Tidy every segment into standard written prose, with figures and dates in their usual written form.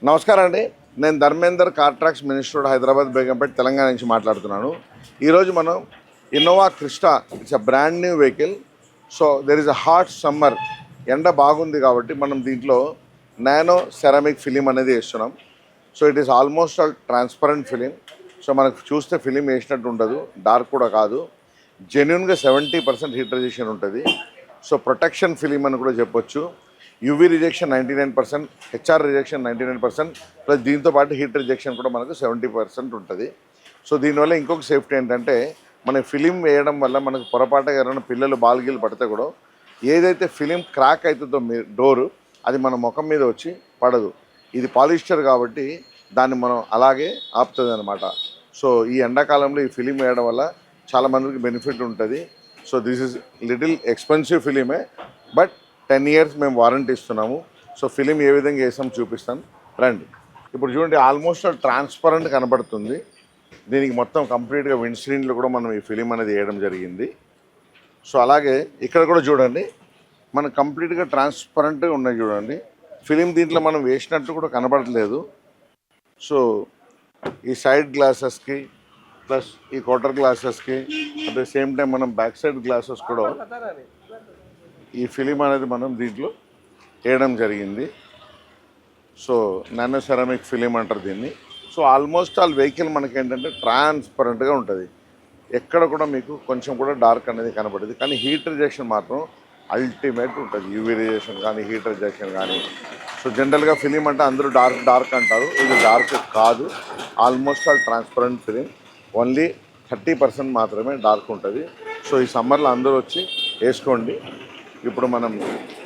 నమస్కారం అండి. నేను ధర్మేందర్ కార్ట్రాక్స్ మినిస్టర్ హైదరాబాద్ బేగంపేట తెలంగాణ నుంచి మాట్లాడుతున్నాను. ఈరోజు మనం Innova Crysta, it's a brand new vehicle. So there is a hot summer, ఎండ బాగుంది కాబట్టి మనం దీంట్లో నానో సెరామిక్ ఫిలిం అనేది వేస్తున్నాం. So it is almost all transparent film. So మనకు చూస్తే ఫిలిం వేసినట్టు ఉండదు, డార్క్ కూడా కాదు. జెన్యున్గా 70% హీట్ రెసిస్టెన్స్ ఉంటుంది. సో ప్రొటెక్షన్ ఫిలిం అని కూడా చెప్పొచ్చు. UV rejection 99%, HR rejection 99%, plus దీంతో పాటు హీట్ రిజెక్షన్ కూడా మనకు 70% ఉంటుంది. సో దీనివల్ల ఇంకొక సేఫ్టీ ఏంటంటే, మన ఫిలిం వేయడం వల్ల మనకు పొరపాటుగా ఎవరైనా పిల్లలు బాల్గీలు పడితే కూడా ఏదైతే ఫిలిం క్రాక్ అవుతుందో డోరు, అది మన ముఖం మీద వచ్చి పడదు. ఇది పాలిస్టర్ కాబట్టి దాన్ని మనం అలాగే ఆపుతుంది అనమాట. సో ఈ ఎండాకాలంలో ఈ ఫిలిం వేయడం వల్ల చాలామందికి బెనిఫిట్ ఉంటుంది. So this is little expensive ఫిలిమే, బట్ 10 years మేము వారంటీ ఇస్తున్నాము. సో ఫిలిం ఏ విధంగా వేసాం చూపిస్తాను రండి. ఇప్పుడు చూడండి, ఆల్మోస్ట్ ట్రాన్స్పరెంట్ కనబడుతుంది. దీనికి మొత్తం కంప్లీట్గా విండ్ స్క్రీన్లో కూడా మనం ఈ ఫిలిం అనేది వేయడం జరిగింది. సో అలాగే ఇక్కడ కూడా చూడండి, మనకు కంప్లీట్గా ట్రాన్స్పరెంట్గా ఉన్నాయి చూడండి. ఫిలిం దీంట్లో మనం వేసినట్టు కూడా కనబడట్లేదు. సో ఈ సైడ్ గ్లాసెస్కి ప్లస్ ఈ క్వార్టర్ గ్లాసెస్కి అట్ ద సేమ్ టైం మనం బ్యాక్ సైడ్ గ్లాసెస్ కూడా ఈ ఫిలిం అనేది మనం దీంట్లో వేయడం జరిగింది. సో నానో సెరామిక్ ఫిలిం అంటారు దీన్ని. సో ఆల్మోస్ట్ ఆల్ వెహికల్ మనకి ఏంటంటే ట్రాన్స్పరెంట్గా ఉంటుంది, ఎక్కడ కూడా మీకు కొంచెం కూడా డార్క్ అనేది కనపడదు. కానీ హీట్ రిజెక్షన్ మాత్రం అల్టిమేట్ ఉంటుంది, యూవీ రిజెక్షన్ కానీ హీట్ రిజెక్షన్ కానీ. సో జనరల్గా ఫిలిం అంటే అందరూ డార్క్ అంటారు, ఇది డార్క్ కాదు. Almost all transparent film, only 30% మాత్రమే డార్క్ ఉంటుంది. సో ఈ సమ్మర్లో అందరూ వచ్చి వేసుకోండి. ఇప్పుడు మనం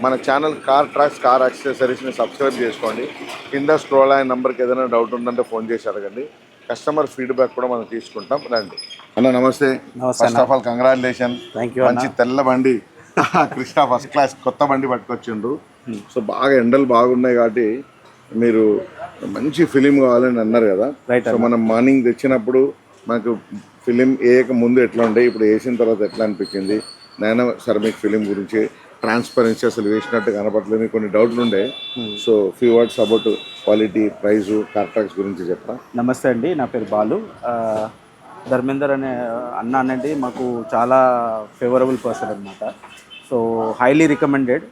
మన ఛానల్ కార్ట్రాక్స్ కార్ యాక్సెసరీస్ని సబ్స్క్రైబ్ చేసుకోండి. కింద స్క్రోల్ అయిన నెంబర్కి ఏదైనా డౌట్ ఉందంటే ఫోన్ చేసి అడగండి. కస్టమర్ ఫీడ్బ్యాక్ కూడా మనం తీసుకుంటాం. రండి అన్న. నమస్తే. ఫస్ట్ ఆఫ్ ఆల్ కంగ్రాచులేషన్, మంచి తెల్ల బండి క్రిస్టా ఫస్ట్ క్లాస్ కొత్త బండి పట్టుకొచ్చిండ్రు. సో బాగా ఎండలు బాగున్నాయి కాబట్టి మీరు మంచి ఫిలిం కావాలని అన్నారు కదా. సో మనం మార్నింగ్ తెచ్చినప్పుడు మనకు ఫిలిం వేయక ముందు ఎట్లా ఉండే, ఇప్పుడు వేసిన తర్వాత ఎట్లా అనిపించింది, నానో సెరామిక్ ఫిలిం గురించి, ట్రాన్స్పరెన్సీ అసలు వేసినట్టు కనపడలేదు, కొన్ని డౌట్లు ఉండే. So few words about quality, price, Cartrax గురించి చెప్పరా. నమస్తే అండి, నా పేరు బాలు. ధర్మేందర్ అనే అన్న అనేది మాకు చాలా ఫేవరబుల్ పర్సన్ అనమాట. So highly recommended.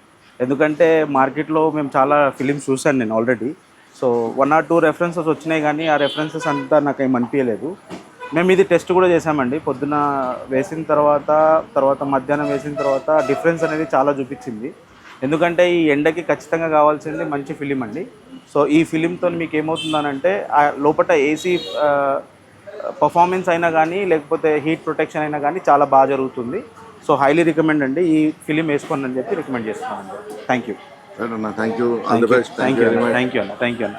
ఎందుకంటే మార్కెట్లో మేము చాలా ఫిలిమ్స్ చూశాను నేను ఆల్రెడీ. సో 1 or 2 రెఫరెన్సెస్ వచ్చినాయి, కానీ ఆ రెఫరెన్సెస్ అంతా నాకు ఏం అనిపించలేదు. మేము ఇది టెస్ట్ కూడా చేసామండి. పొద్దున వేసిన తర్వాత మధ్యాహ్నం వేసిన తర్వాత డిఫరెన్స్ అనేది చాలా చూపించింది. ఎందుకంటే ఈ ఎండకి ఖచ్చితంగా కావాల్సింది మంచి ఫిలిం అండి. సో ఈ ఫిలింతో మీకు ఏమవుతుందనంటే లోపల ఏసీ పర్ఫార్మెన్స్ అయినా కానీ లేకపోతే హీట్ ప్రొటెక్షన్ అయినా కానీ చాలా బాగా జరుగుతుంది. సో హైలీ రికమెండ్ అండి, ఈ ఫిలిం వేసుకోండి అని చెప్పి రికమెండ్ చేస్తున్నాను. Thank you. Thank you. All the best. Thank you అన్న.